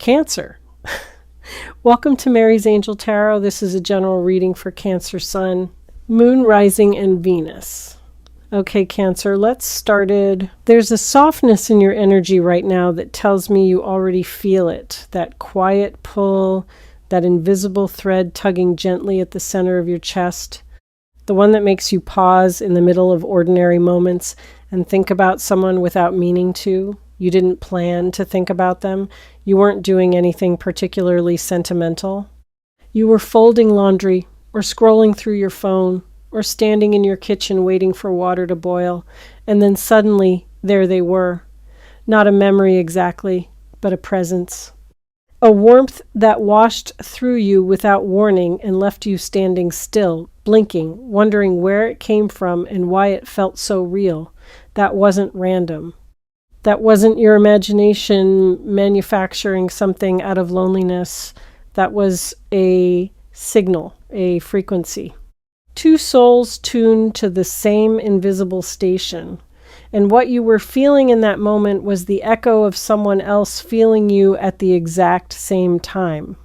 Cancer. Welcome to Mary's Angel Tarot. This is a general reading for Cancer Sun, Moon, Rising, and Venus. Okay, Cancer, let's start it. There's a softness in your energy right now that tells me you already feel it. That quiet pull, that invisible thread tugging gently at the center of your chest. The one that makes you pause in the middle of ordinary moments and think about someone without meaning to. You didn't plan to think about them. You weren't doing anything particularly sentimental. You were folding laundry, or scrolling through your phone, or standing in your kitchen waiting for water to boil, and then suddenly there they were. Not a memory exactly, but a presence. A warmth that washed through you without warning and left you standing still, blinking, wondering where it came from and why it felt so real. That wasn't random. That wasn't your imagination manufacturing something out of loneliness. That was a signal, a frequency. Two souls tuned to the same invisible station. And what you were feeling in that moment was the echo of someone else feeling you at the exact same time.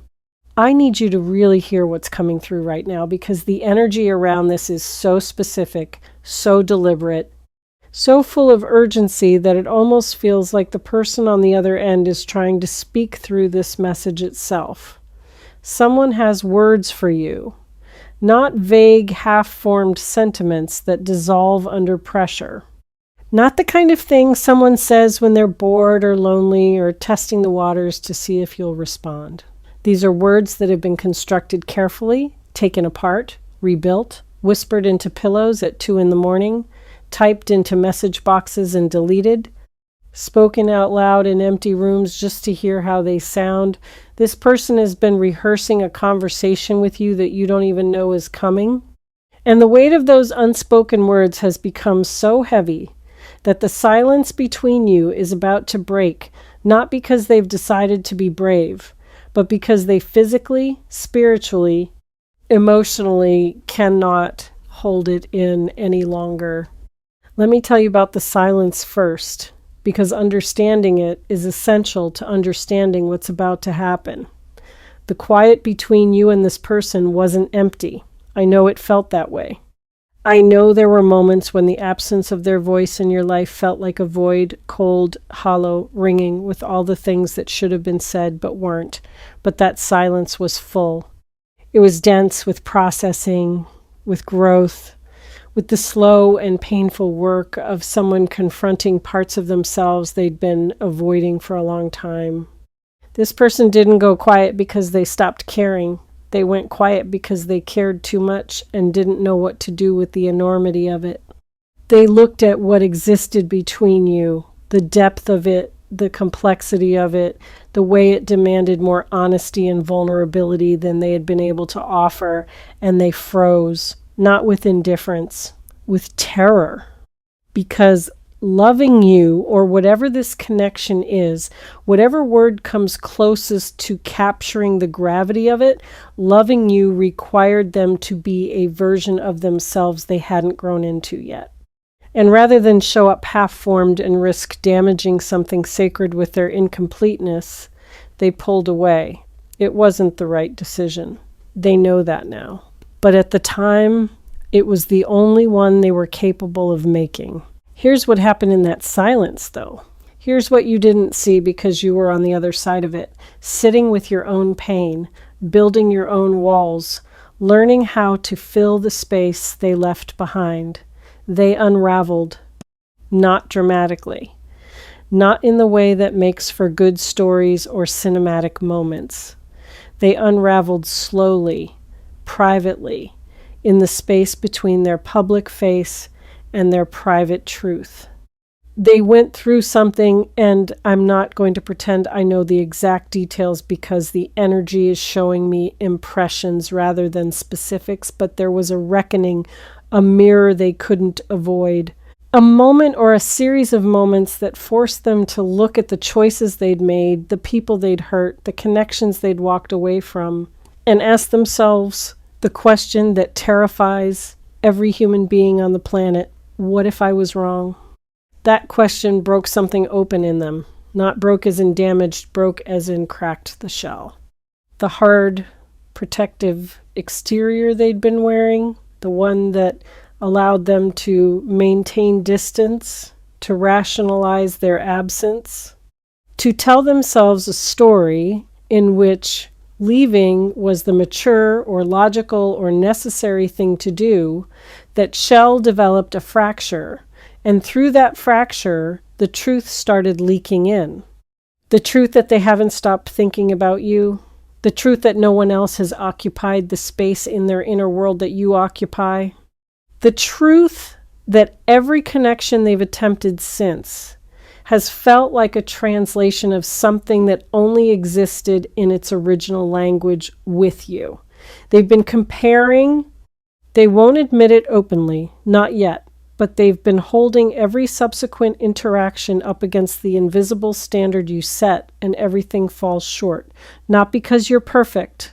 I need you to really hear what's coming through right now, because the energy around this is so specific, so deliberate, so full of urgency that it almost feels like the person on the other end is trying to speak through this message itself. Someone has words for you, not vague, half-formed sentiments that dissolve under pressure. Not the kind of thing someone says when they're bored or lonely or testing the waters to see if you'll respond. These are words that have been constructed carefully, taken apart, rebuilt, whispered into pillows at 2 a.m, typed into message boxes and deleted, spoken out loud in empty rooms just to hear how they sound. This person has been rehearsing a conversation with you that you don't even know is coming. And the weight of those unspoken words has become so heavy that the silence between you is about to break, not because they've decided to be brave, but because they physically, spiritually, emotionally cannot hold it in any longer. Let me tell you about the silence first, because understanding it is essential to understanding what's about to happen. The quiet between you and this person wasn't empty. I know it felt that way. I know there were moments when the absence of their voice in your life felt like a void, cold, hollow, ringing with all the things that should have been said but weren't. But that silence was full. It was dense with processing, with growth, with the slow and painful work of someone confronting parts of themselves they'd been avoiding for a long time. This person didn't go quiet because they stopped caring. They went quiet because they cared too much and didn't know what to do with the enormity of it. They looked at what existed between you, the depth of it, the complexity of it, the way it demanded more honesty and vulnerability than they had been able to offer, and they froze. Not with indifference, with terror. Because loving you, or whatever this connection is, whatever word comes closest to capturing the gravity of it, loving you required them to be a version of themselves they hadn't grown into yet. And rather than show up half-formed and risk damaging something sacred with their incompleteness, they pulled away. It wasn't the right decision. They know that now. But at the time, it was the only one they were capable of making. Here's what happened in that silence, though. Here's what you didn't see because you were on the other side of it, sitting with your own pain, building your own walls, learning how to fill the space they left behind. They unraveled, not dramatically, not in the way that makes for good stories or cinematic moments. They unraveled slowly, privately, in the space between their public face and their private truth. They went through something, and I'm not going to pretend I know the exact details because the energy is showing me impressions rather than specifics, but there was a reckoning, a mirror they couldn't avoid. A moment or a series of moments that forced them to look at the choices they'd made, the people they'd hurt, the connections they'd walked away from, and ask themselves the question that terrifies every human being on the planet: what if I was wrong? That question broke something open in them. Not broke as in damaged, broke as in cracked the shell. The hard, protective exterior they'd been wearing, the one that allowed them to maintain distance, to rationalize their absence, to tell themselves a story in which leaving was the mature or logical or necessary thing to do, that shell developed a fracture, and through that fracture, the truth started leaking in. The truth that they haven't stopped thinking about you, the truth that no one else has occupied the space in their inner world that you occupy, the truth that every connection they've attempted since has felt like a translation of something that only existed in its original language with you. They've been comparing. They won't admit it openly, not yet, but they've been holding every subsequent interaction up against the invisible standard you set, and everything falls short. Not because you're perfect.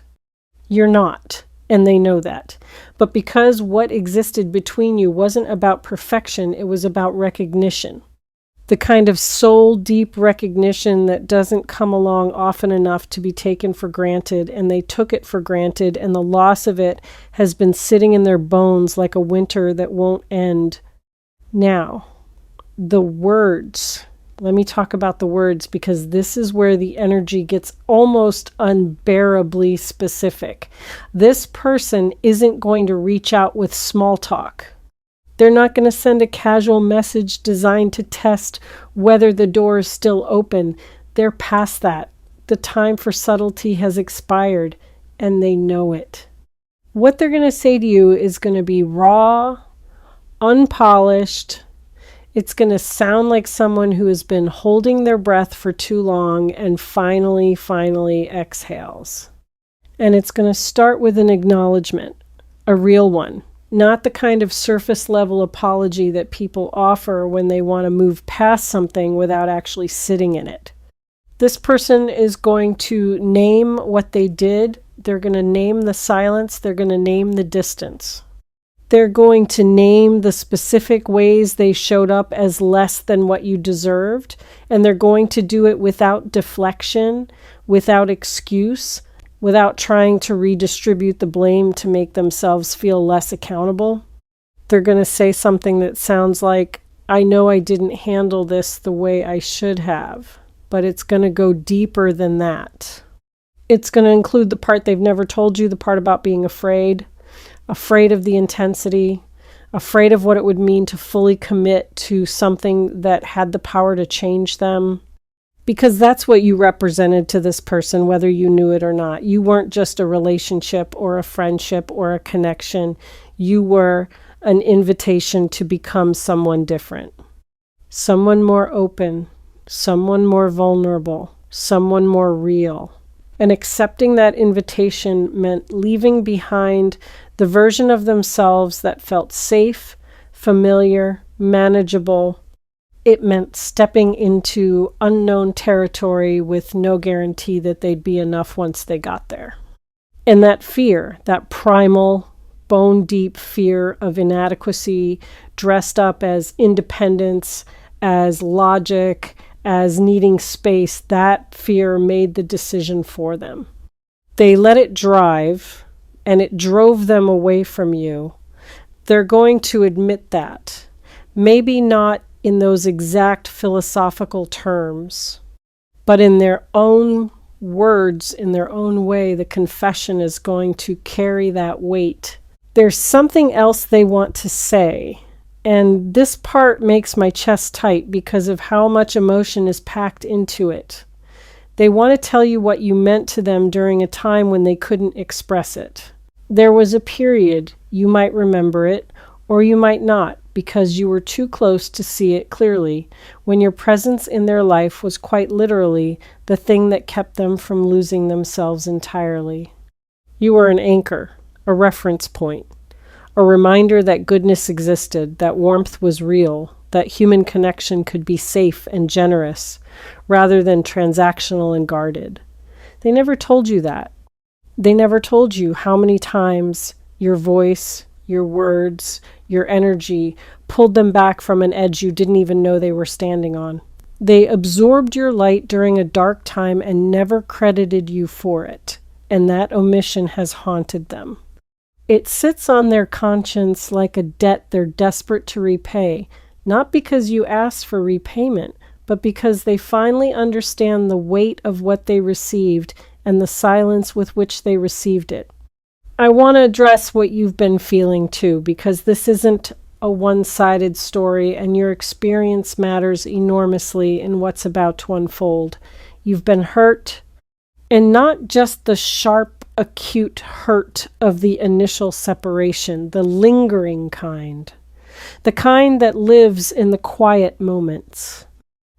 You're not, and they know that. But because what existed between you wasn't about perfection, it was about recognition. The kind of soul-deep recognition that doesn't come along often enough to be taken for granted, and they took it for granted, and the loss of it has been sitting in their bones like a winter that won't end. Now, the words. Let me talk about the words, because this is where the energy gets almost unbearably specific. This person isn't going to reach out with small talk. They're not going to send a casual message designed to test whether the door is still open. They're past that. The time for subtlety has expired, and they know it. What they're going to say to you is going to be raw, unpolished. It's going to sound like someone who has been holding their breath for too long and finally exhales. And it's going to start with an acknowledgement, a real one. Not the kind of surface level apology that people offer when they want to move past something without actually sitting in it. This person is going to name what they did. They're going to name the silence. They're going to name the distance. They're going to name the specific ways they showed up as less than what you deserved. And they're going to do it without deflection, without excuse, without trying to redistribute the blame to make themselves feel less accountable. They're going to say something that sounds like, I know I didn't handle this the way I should have, but it's going to go deeper than that. It's going to include the part they've never told you, the part about being afraid of the intensity, afraid of what it would mean to fully commit to something that had the power to change them. Because that's what you represented to this person, whether you knew it or not. You weren't just a relationship or a friendship or a connection. You were an invitation to become someone different. Someone more open, someone more vulnerable, someone more real. And accepting that invitation meant leaving behind the version of themselves that felt safe, familiar, manageable. It meant stepping into unknown territory with no guarantee that they'd be enough once they got there. And that fear, that primal, bone-deep fear of inadequacy, dressed up as independence, as logic, as needing space, that fear made the decision for them. They let it drive, and it drove them away from you. They're going to admit that. Maybe not in those exact philosophical terms, but in their own words, in their own way, the confession is going to carry that weight. There's something else they want to say, and this part makes my chest tight because of how much emotion is packed into it. They want to tell you what you meant to them during a time when they couldn't express it. There was a period, you might remember it, or you might not, because you were too close to see it clearly, when your presence in their life was quite literally the thing that kept them from losing themselves entirely. You were an anchor, a reference point, a reminder that goodness existed, that warmth was real, that human connection could be safe and generous, rather than transactional and guarded. They never told you that. They never told you how many times your voice, your words, your energy pulled them back from an edge you didn't even know they were standing on. They absorbed your light during a dark time and never credited you for it, and that omission has haunted them. It sits on their conscience like a debt they're desperate to repay, not because you asked for repayment, but because they finally understand the weight of what they received and the silence with which they received it. I want to address what you've been feeling too, because this isn't a one-sided story and your experience matters enormously in what's about to unfold. You've been hurt, and not just the sharp, acute hurt of the initial separation, the lingering kind, the kind that lives in the quiet moments,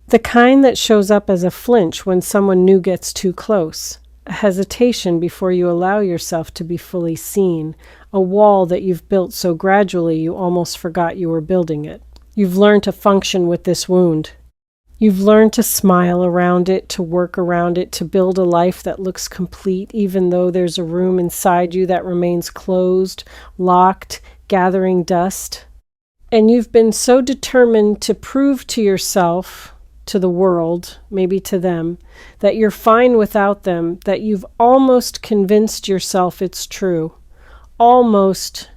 the kind that shows up as a flinch when someone new gets too close, a hesitation before you allow yourself to be fully seen, a wall that you've built so gradually you almost forgot you were building it. You've learned to function with this wound. You've learned to smile around it, to work around it, to build a life that looks complete even though there's a room inside you that remains closed, locked, gathering dust. And you've been so determined to prove to yourself, to the world, maybe to them, that you're fine without them, that you've almost convinced yourself it's true. Almost,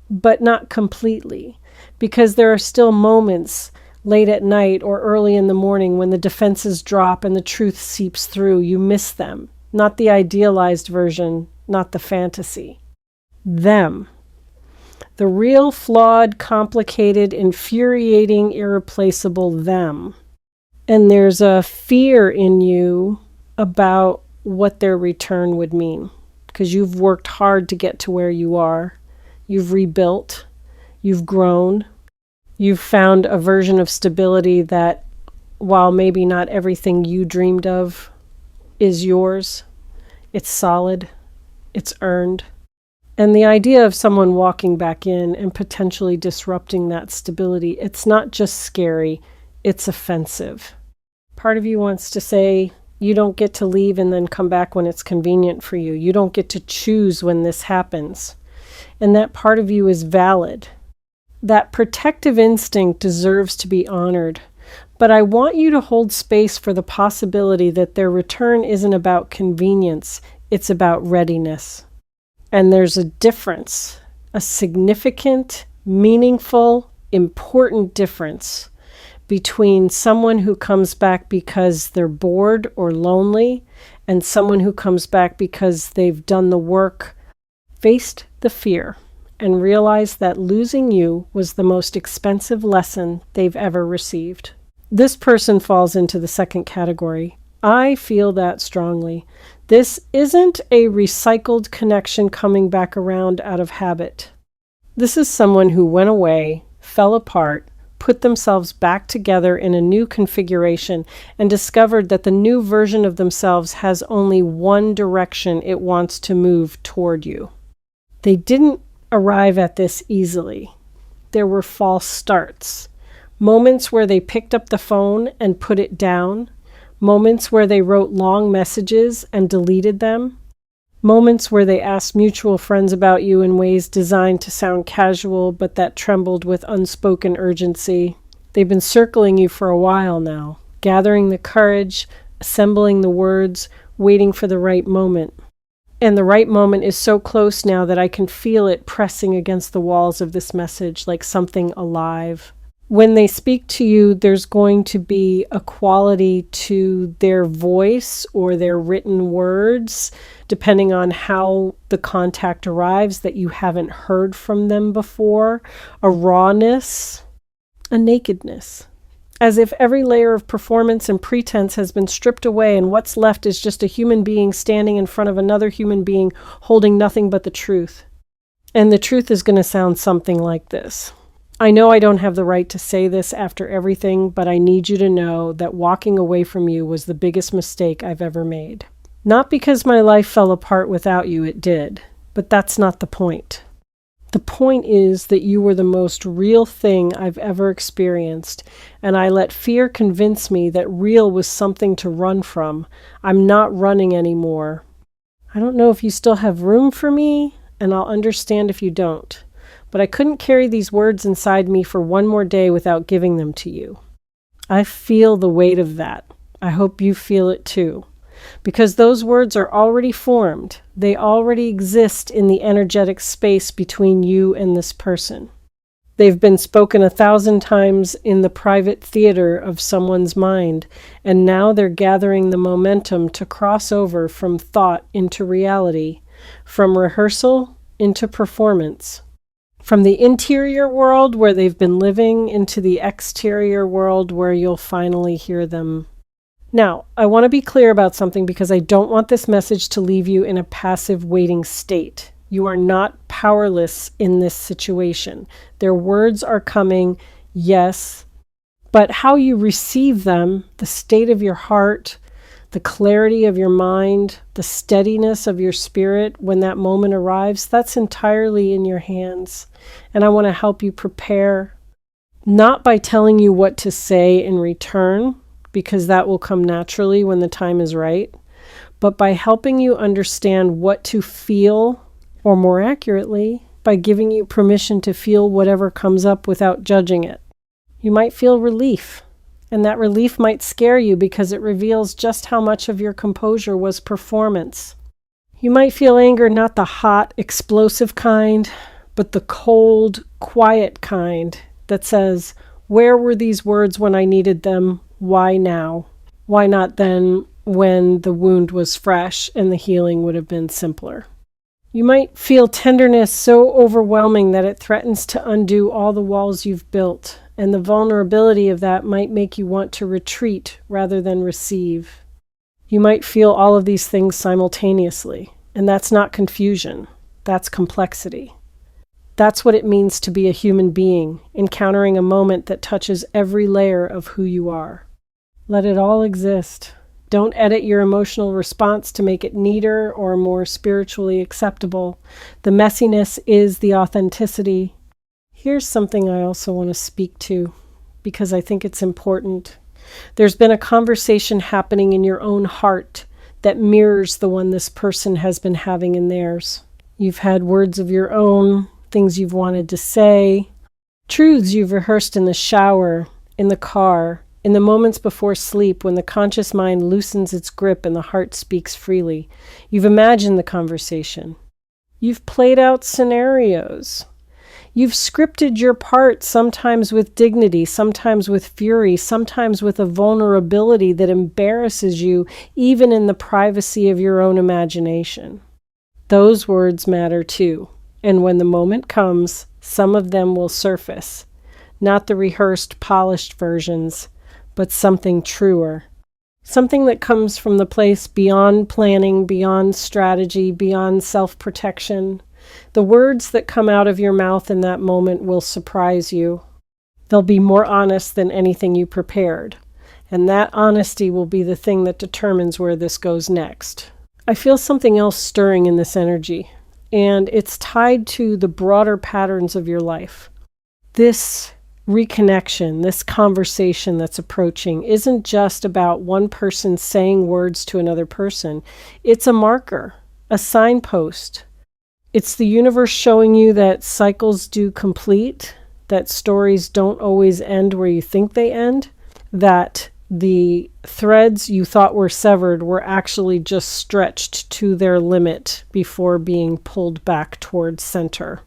but not completely, because there are still moments late at night or early in the morning when the defenses drop and the truth seeps through. You miss them, not the idealized version, not the fantasy. Them. The real, flawed, complicated, infuriating, irreplaceable them. And there's a fear in you about what their return would mean, because you've worked hard to get to where you are. You've rebuilt. You've grown. You've found a version of stability that, while maybe not everything you dreamed of is yours, it's solid. It's earned. And the idea of someone walking back in and potentially disrupting that stability, it's not just scary, it's offensive. Part of you wants to say, you don't get to leave and then come back when it's convenient for you. You don't get to choose when this happens. And that part of you is valid. That protective instinct deserves to be honored. But I want you to hold space for the possibility that their return isn't about convenience, it's about readiness. And there's a difference, a significant, meaningful, important difference between someone who comes back because they're bored or lonely and someone who comes back because they've done the work, faced the fear, and realized that losing you was the most expensive lesson they've ever received. This person falls into the second category. I feel that strongly. This isn't a recycled connection coming back around out of habit. This is someone who went away, fell apart, put themselves back together in a new configuration, and discovered that the new version of themselves has only one direction it wants to move toward you. They didn't arrive at this easily. There were false starts. Moments where they picked up the phone and put it down. Moments where they wrote long messages and deleted them. Moments where they asked mutual friends about you in ways designed to sound casual but that trembled with unspoken urgency. They've been circling you for a while now, gathering the courage, assembling the words, waiting for the right moment. And the right moment is so close now that I can feel it pressing against the walls of this message like something alive. When they speak to you, there's going to be a quality to their voice or their written words, depending on how the contact arrives, that you haven't heard from them before, a rawness, a nakedness, as if every layer of performance and pretense has been stripped away and what's left is just a human being standing in front of another human being holding nothing but the truth. And the truth is going to sound something like this. I know I don't have the right to say this after everything, but I need you to know that walking away from you was the biggest mistake I've ever made. Not because my life fell apart without you, it did, but that's not the point. The point is that you were the most real thing I've ever experienced, and I let fear convince me that real was something to run from. I'm not running anymore. I don't know if you still have room for me, and I'll understand if you don't. But I couldn't carry these words inside me for one more day without giving them to you. I feel the weight of that. I hope you feel it too. Because those words are already formed. They already exist in the energetic space between you and this person. They've been spoken 1,000 times in the private theater of someone's mind, and now they're gathering the momentum to cross over from thought into reality, from rehearsal into performance, from the interior world where they've been living into the exterior world where you'll finally hear them. Now, I want to be clear about something because I don't want this message to leave you in a passive waiting state. You are not powerless in this situation. Their words are coming, yes, but how you receive them, the state of your heart, the clarity of your mind, the steadiness of your spirit when that moment arrives, that's entirely in your hands. And I want to help you prepare, not by telling you what to say in return, because that will come naturally when the time is right, but by helping you understand what to feel, or more accurately, by giving you permission to feel whatever comes up without judging it. You might feel relief, and that relief might scare you because it reveals just how much of your composure was performance. You might feel anger, not the hot, explosive kind, but the cold, quiet kind that says, where were these words when I needed them? Why now? Why not then when the wound was fresh and the healing would have been simpler? You might feel tenderness so overwhelming that it threatens to undo all the walls you've built, and the vulnerability of that might make you want to retreat rather than receive. You might feel all of these things simultaneously, and that's not confusion, that's complexity. That's what it means to be a human being, encountering a moment that touches every layer of who you are. Let it all exist. Don't edit your emotional response to make it neater or more spiritually acceptable. The messiness is the authenticity. Here's something I also want to speak to because I think it's important. There's been a conversation happening in your own heart that mirrors the one this person has been having in theirs. You've had words of your own, things you've wanted to say, truths you've rehearsed in the shower, in the car, in the moments before sleep when the conscious mind loosens its grip and the heart speaks freely. You've imagined the conversation. You've played out scenarios. You've scripted your part, sometimes with dignity, sometimes with fury, sometimes with a vulnerability that embarrasses you even in the privacy of your own imagination. Those words matter too, and when the moment comes, some of them will surface, not the rehearsed, polished versions, but something truer, something that comes from the place beyond planning, beyond strategy, beyond self-protection. The words that come out of your mouth in that moment will surprise you. They'll be more honest than anything you prepared, and that honesty will be the thing that determines where this goes next. I feel something else stirring in this energy, and it's tied to the broader patterns of your life. This reconnection, this conversation that's approaching, isn't just about one person saying words to another person. It's a marker, a signpost. It's the universe showing you that cycles do complete, that stories don't always end where you think they end, that the threads you thought were severed were actually just stretched to their limit before being pulled back towards center.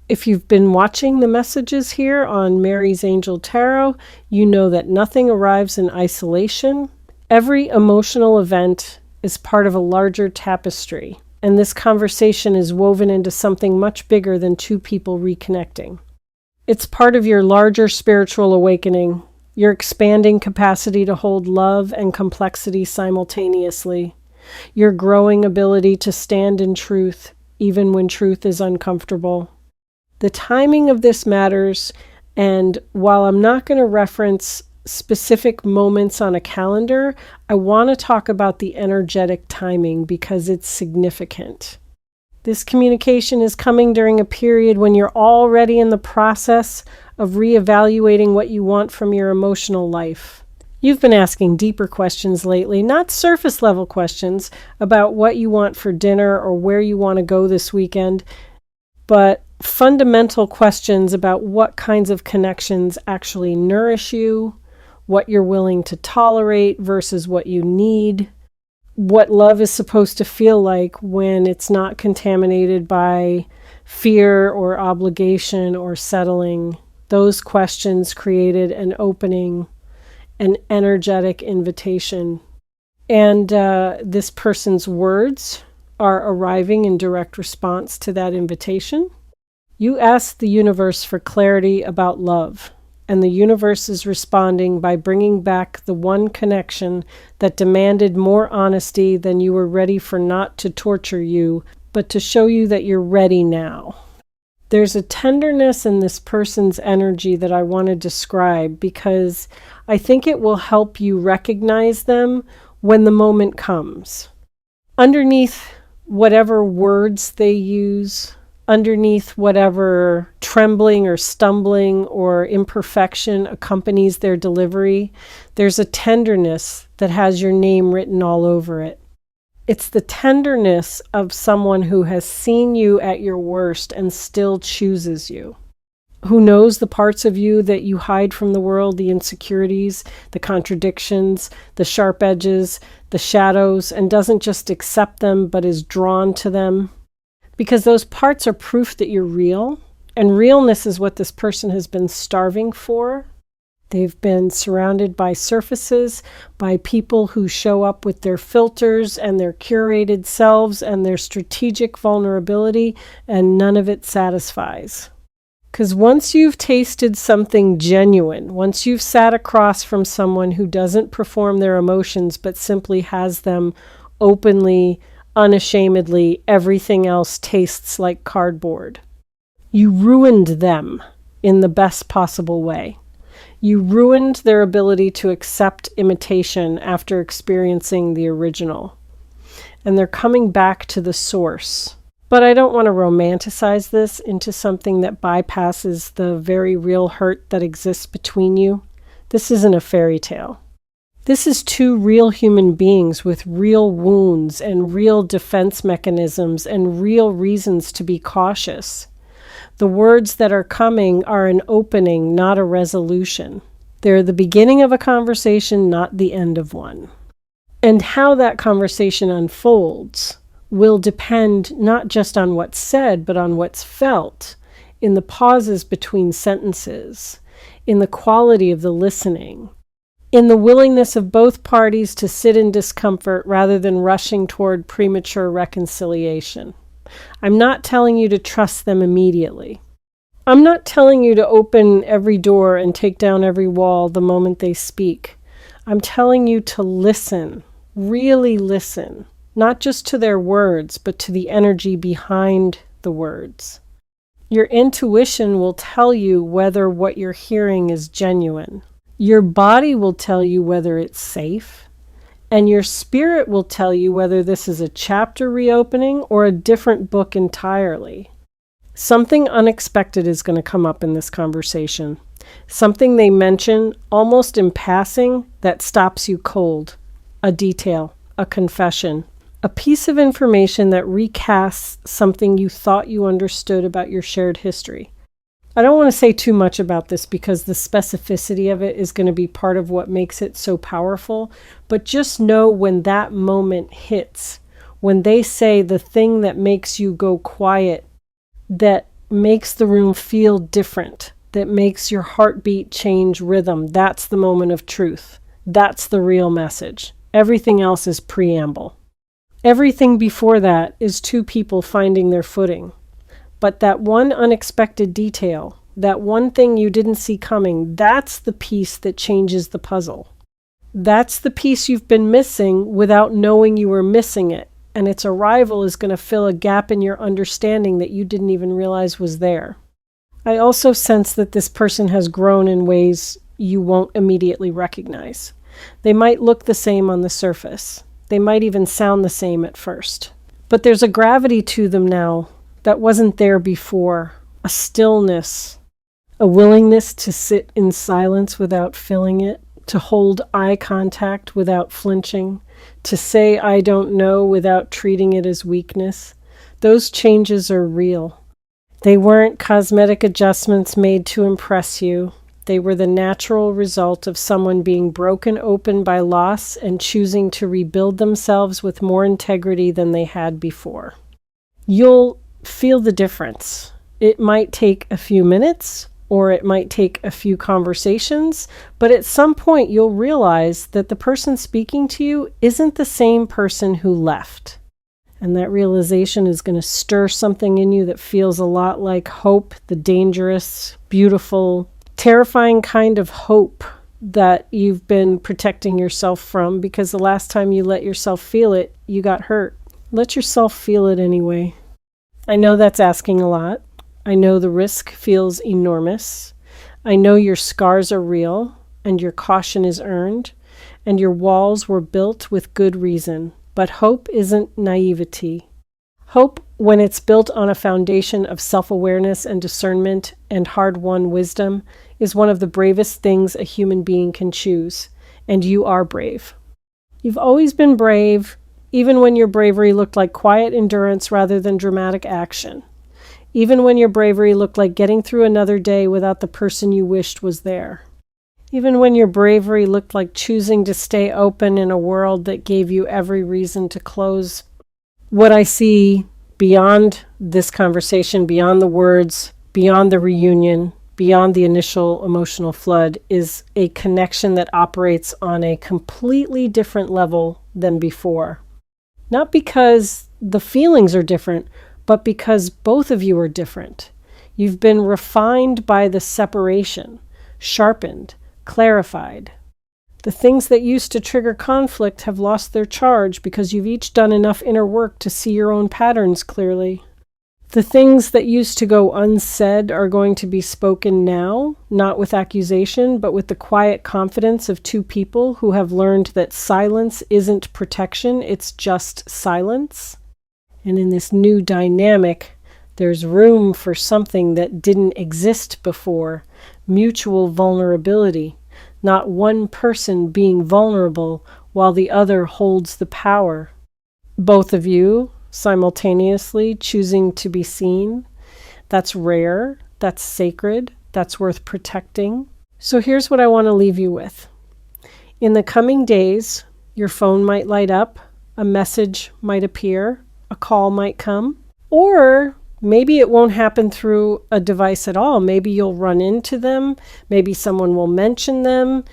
If you've been watching the messages here on Mary's Angel Tarot, you know that nothing arrives in isolation. Every emotional event is part of a larger tapestry, and this conversation is woven into something much bigger than two people reconnecting. It's part of your larger spiritual awakening, your expanding capacity to hold love and complexity simultaneously, your growing ability to stand in truth, even when truth is uncomfortable. The timing of this matters, and while I'm not going to reference specific moments on a calendar, I want to talk about the energetic timing because it's significant. This communication is coming during a period when you're already in the process of reevaluating what you want from your emotional life. You've been asking deeper questions lately, not surface level questions about what you want for dinner or where you want to go this weekend, but fundamental questions about what kinds of connections actually nourish you, what you're willing to tolerate versus what you need, what love is supposed to feel like when it's not contaminated by fear or obligation or settling. Those questions created an opening, an energetic invitation. And this person's words are arriving in direct response to that invitation. You asked the universe for clarity about love, and the universe is responding by bringing back the one connection that demanded more honesty than you were ready for, not to torture you, but to show you that you're ready now. There's a tenderness in this person's energy that I want to describe because I think it will help you recognize them when the moment comes. Underneath whatever words they use, underneath whatever trembling or stumbling or imperfection accompanies their delivery, there's a tenderness that has your name written all over it. It's the tenderness of someone who has seen you at your worst and still chooses you, who knows the parts of you that you hide from the world, the insecurities, the contradictions, the sharp edges, the shadows, and doesn't just accept them but is drawn to them. Because those parts are proof that you're real, and realness is what this person has been starving for. They've been surrounded by surfaces, by people who show up with their filters and their curated selves and their strategic vulnerability, and none of it satisfies. Because once you've tasted something genuine, once you've sat across from someone who doesn't perform their emotions but simply has them openly, unashamedly, everything else tastes like cardboard. You ruined them in the best possible way. You ruined their ability to accept imitation after experiencing the original. And they're coming back to the source. But I don't want to romanticize this into something that bypasses the very real hurt that exists between you. This isn't a fairy tale. This is two real human beings with real wounds and real defense mechanisms and real reasons to be cautious. The words that are coming are an opening, not a resolution. They're the beginning of a conversation, not the end of one. And how that conversation unfolds will depend not just on what's said, but on what's felt, in the pauses between sentences, in the quality of the listening, in the willingness of both parties to sit in discomfort rather than rushing toward premature reconciliation. I'm not telling you to trust them immediately. I'm not telling you to open every door and take down every wall the moment they speak. I'm telling you to listen, really listen, not just to their words, but to the energy behind the words. Your intuition will tell you whether what you're hearing is genuine. Your body will tell you whether it's safe. And your spirit will tell you whether this is a chapter reopening or a different book entirely. Something unexpected is going to come up in this conversation. Something they mention, almost in passing, that stops you cold. A detail, a confession, a piece of information that recasts something you thought you understood about your shared history. I don't want to say too much about this because the specificity of it is going to be part of what makes it so powerful, but just know when that moment hits, when they say the thing that makes you go quiet, that makes the room feel different, that makes your heartbeat change rhythm, that's the moment of truth. That's the real message. Everything else is preamble. Everything before that is two people finding their footing. But that one unexpected detail, that one thing you didn't see coming, that's the piece that changes the puzzle. That's the piece you've been missing without knowing you were missing it. And its arrival is going to fill a gap in your understanding that you didn't even realize was there. I also sense that this person has grown in ways you won't immediately recognize. They might look the same on the surface. They might even sound the same at first. But there's a gravity to them now that wasn't there before, a stillness, a willingness to sit in silence without filling it, to hold eye contact without flinching, to say I don't know without treating it as weakness. Those changes are real. They weren't cosmetic adjustments made to impress you. They were the natural result of someone being broken open by loss and choosing to rebuild themselves with more integrity than they had before. You'll feel the difference. It might take a few minutes, or it might take a few conversations, but at some point you'll realize that the person speaking to you isn't the same person who left. And that realization is going to stir something in you that feels a lot like hope, the dangerous, beautiful, terrifying kind of hope that you've been protecting yourself from, because the last time you let yourself feel it, you got hurt. Let yourself feel it anyway. I know that's asking a lot. I know the risk feels enormous. I know your scars are real and your caution is earned and your walls were built with good reason. But hope isn't naivety. Hope, when it's built on a foundation of self-awareness and discernment and hard-won wisdom, is one of the bravest things a human being can choose. And you are brave. You've always been brave, even when your bravery looked like quiet endurance rather than dramatic action. Even when your bravery looked like getting through another day without the person you wished was there. Even when your bravery looked like choosing to stay open in a world that gave you every reason to close. What I see beyond this conversation, beyond the words, beyond the reunion, beyond the initial emotional flood, is a connection that operates on a completely different level than before. Not because the feelings are different, but because both of you are different. You've been refined by the separation, sharpened, clarified. The things that used to trigger conflict have lost their charge because you've each done enough inner work to see your own patterns clearly. The things that used to go unsaid are going to be spoken now, not with accusation, but with the quiet confidence of two people who have learned that silence isn't protection, it's just silence. And in this new dynamic, there's room for something that didn't exist before, mutual vulnerability. Not one person being vulnerable while the other holds the power. Both of you simultaneously choosing to be seen. That's rare, that's sacred, that's worth protecting. So here's what I want to leave you with. In the coming days, your phone might light up, a message might appear, a call might come, or maybe it won't happen through a device at all. Maybe you'll run into them. Maybe someone will mention them.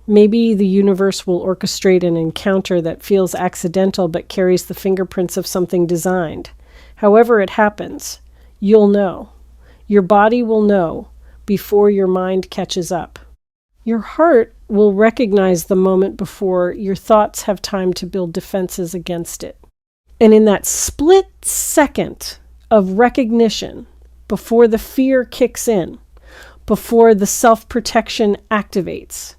Maybe the universe will orchestrate an encounter that feels accidental but carries the fingerprints of something designed. However it happens, you'll know. Your body will know before your mind catches up. Your heart will recognize the moment before your thoughts have time to build defenses against it. And in that split second of recognition, before the fear kicks in, before the self-protection activates,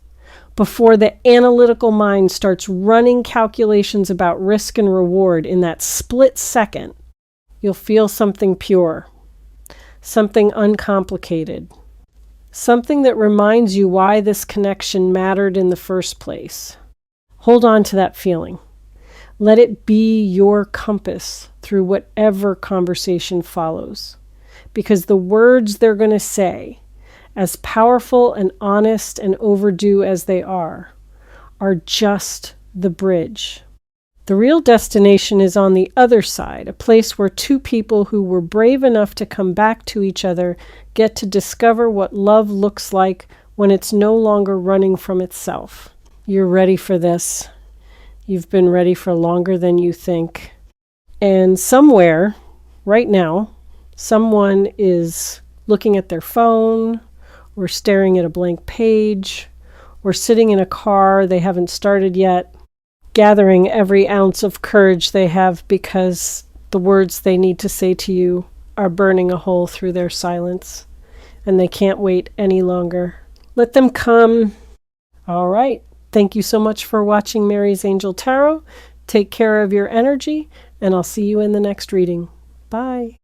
before the analytical mind starts running calculations about risk and reward, in that split second, you'll feel something pure, something uncomplicated, something that reminds you why this connection mattered in the first place. Hold on to that feeling. Let it be your compass through whatever conversation follows. Because the words they're going to say, as powerful and honest and overdue as they are just the bridge. The real destination is on the other side, a place where two people who were brave enough to come back to each other get to discover what love looks like when it's no longer running from itself. You're ready for this. You've been ready for longer than you think. And somewhere, right now, someone is looking at their phone, or staring at a blank page, or sitting in a car they haven't started yet, gathering every ounce of courage they have because the words they need to say to you are burning a hole through their silence, and they can't wait any longer. Let them come. All right. Thank you so much for watching Mary's Angel Tarot. Take care of your energy, and I'll see you in the next reading. Bye.